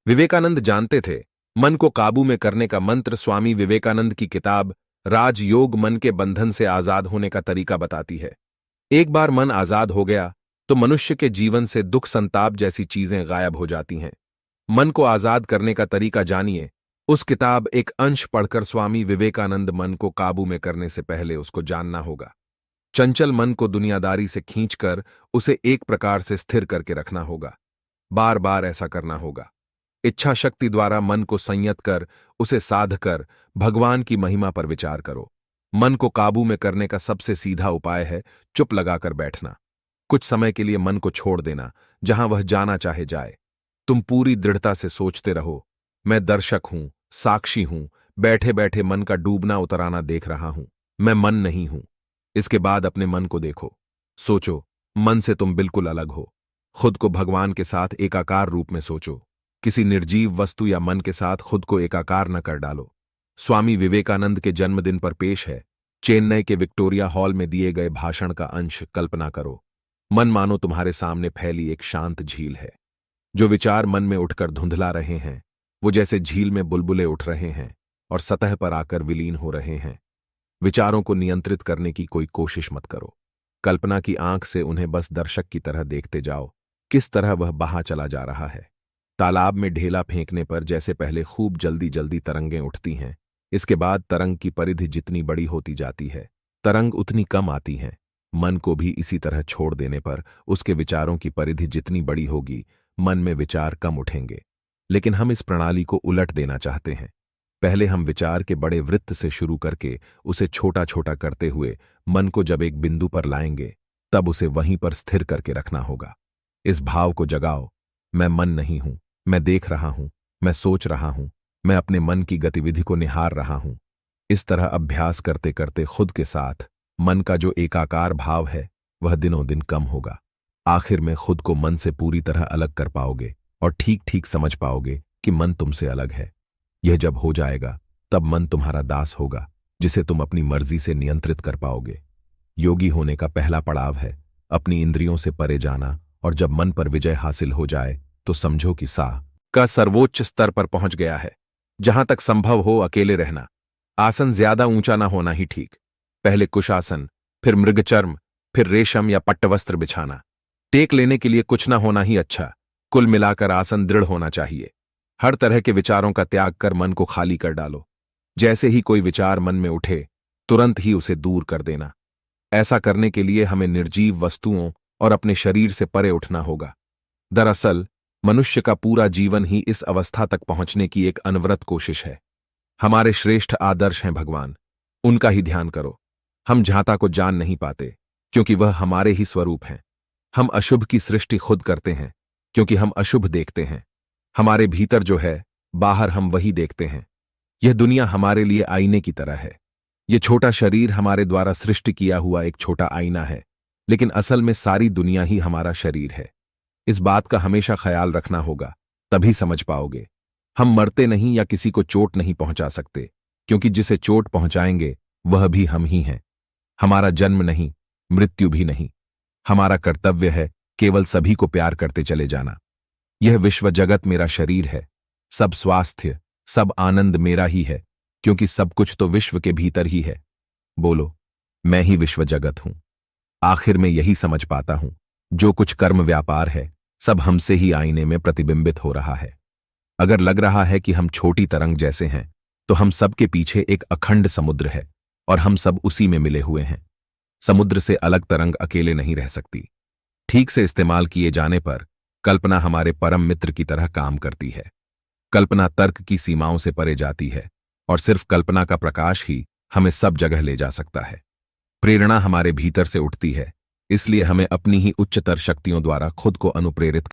विवेकानंद जानते थे, मन को काबू में करने का मंत्र स्वामी विवेकानंद की किताब राजयोग मन के बंधन से आजाद होने का तरीका बताती है। एक बार मन आजाद हो गया तो मनुष्य के जीवन से दुख संताप जैसी चीजें गायब हो जाती हैं। मन को आजाद करने का तरीका जानिए। उस किताब एक अंश पढ़कर स्वामी विवेकानंद मन को काबू में करने से पहले उसको जानना होगा। चंचल मन को दुनियादारी से खींचकर उसे एक प्रकार से स्थिर करके रखना होगा। बार बार ऐसा करना होगा। इच्छा शक्ति द्वारा मन को संयत कर उसे साध कर भगवान की महिमा पर विचार करो। मन को काबू में करने का सबसे सीधा उपाय है चुप लगाकर बैठना। कुछ समय के लिए मन को छोड़ देना, जहां वह जाना चाहे जाए। तुम पूरी दृढ़ता से सोचते रहो, मैं दर्शक हूं, साक्षी हूं, बैठे बैठे मन का डूबना उतराना देख रहा हूं, मैं मन नहीं हूं। इसके बाद अपने मन को देखो, सोचो, मन से तुम बिल्कुल अलग हो। खुद को भगवान के साथ एकाकार रूप में सोचो। किसी निर्जीव वस्तु या मन के साथ खुद को एकाकार न कर डालो। स्वामी विवेकानंद के जन्मदिन पर पेश है चेन्नई के विक्टोरिया हॉल में दिए गए भाषण का अंश कल्पना करो। मन मानो तुम्हारे सामने फैली एक शांत झील है। जो विचार मन में उठकर धुंधला रहे हैं, वो जैसे झील में बुलबुले उठ रहे हैं और सतह पर आकर विलीन हो रहे हैं। विचारों को नियंत्रित करने की कोई कोशिश मत करो। कल्पना की आंख से उन्हें बस दर्शक की तरह देखते जाओ, किस तरह वह बहा चला जा रहा है। तालाब में ढेला फेंकने पर जैसे पहले खूब जल्दी जल्दी तरंगें उठती हैं, इसके बाद तरंग की परिधि जितनी बड़ी होती जाती है, तरंग उतनी कम आती हैं। मन को भी इसी तरह छोड़ देने पर उसके विचारों की परिधि जितनी बड़ी होगी, मन में विचार कम उठेंगे। लेकिन हम इस प्रणाली को उलट देना चाहते हैं। पहले हम विचार के बड़े वृत्त से शुरू करके उसे छोटा छोटा करते हुए मन को जब एक बिंदु पर लाएंगे, तब उसे वहीं पर स्थिर करके रखना होगा। इस भाव को जगाओ, मैं मन नहीं हूं, मैं देख रहा हूं, मैं सोच रहा हूं, मैं अपने मन की गतिविधि को निहार रहा हूं। इस तरह अभ्यास करते करते खुद के साथ मन का जो एकाकार भाव है, वह दिनों दिन कम होगा। आखिर में खुद को मन से पूरी तरह अलग कर पाओगे और ठीक ठीक समझ पाओगे कि मन तुमसे अलग है। यह जब हो जाएगा, तब मन तुम्हारा दास होगा, जिसे तुम अपनी मर्जी से नियंत्रित कर पाओगे। योगी होने का पहला पड़ाव है अपनी इंद्रियों से परे जाना, और जब मन पर विजय हासिल हो जाए तो समझो कि साह का सर्वोच्च स्तर पर पहुंच गया है। जहां तक संभव हो अकेले रहना। आसन ज्यादा ऊंचा ना होना ही ठीक। पहले कुशासन, फिर मृगचर्म, फिर रेशम या पट्टवस्त्र बिछाना। टेक लेने के लिए कुछ ना होना ही अच्छा। कुल मिलाकर आसन दृढ़ होना चाहिए। हर तरह के विचारों का त्याग कर मन को खाली कर डालो। जैसे ही कोई विचार मन में उठे, तुरंत ही उसे दूर कर देना। ऐसा करने के लिए हमें निर्जीव वस्तुओं और अपने शरीर से परे उठना होगा। दरअसल मनुष्य का पूरा जीवन ही इस अवस्था तक पहुंचने की एक अनवरत कोशिश है। हमारे श्रेष्ठ आदर्श हैं भगवान, उनका ही ध्यान करो। हम झांता को जान नहीं पाते, क्योंकि वह हमारे ही स्वरूप हैं। हम अशुभ की सृष्टि खुद करते हैं, क्योंकि हम अशुभ देखते हैं। हमारे भीतर जो है, बाहर हम वही देखते हैं। यह दुनिया हमारे लिए आईने की तरह है। यह छोटा शरीर हमारे द्वारा सृष्टि किया हुआ एक छोटा आईना है, लेकिन असल में सारी दुनिया ही हमारा शरीर है। इस बात का हमेशा ख्याल रखना होगा, तभी समझ पाओगे। हम मरते नहीं या किसी को चोट नहीं पहुंचा सकते, क्योंकि जिसे चोट पहुंचाएंगे वह भी हम ही हैं। हमारा जन्म नहीं, मृत्यु भी नहीं। हमारा कर्तव्य है केवल सभी को प्यार करते चले जाना। यह विश्व जगत मेरा शरीर है। सब स्वास्थ्य, सब आनंद मेरा ही है, क्योंकि सब कुछ तो विश्व के भीतर ही है। बोलो, मैं ही विश्व जगत हूं। आखिर में यही समझ पाता हूं, जो कुछ कर्म व्यापार है, सब हमसे ही आईने में प्रतिबिंबित हो रहा है। अगर लग रहा है कि हम छोटी तरंग जैसे हैं, तो हम सब के पीछे एक अखंड समुद्र है और हम सब उसी में मिले हुए हैं। समुद्र से अलग तरंग अकेले नहीं रह सकती। ठीक से इस्तेमाल किए जाने पर कल्पना हमारे परम मित्र की तरह काम करती है। कल्पना तर्क की सीमाओं से परे जाती है और सिर्फ कल्पना का प्रकाश ही हमें सब जगह ले जा सकता है। प्रेरणा हमारे भीतर से उठती है, इसलिए हमें अपनी ही उच्चतर शक्तियों द्वारा खुद को अनुप्रेरित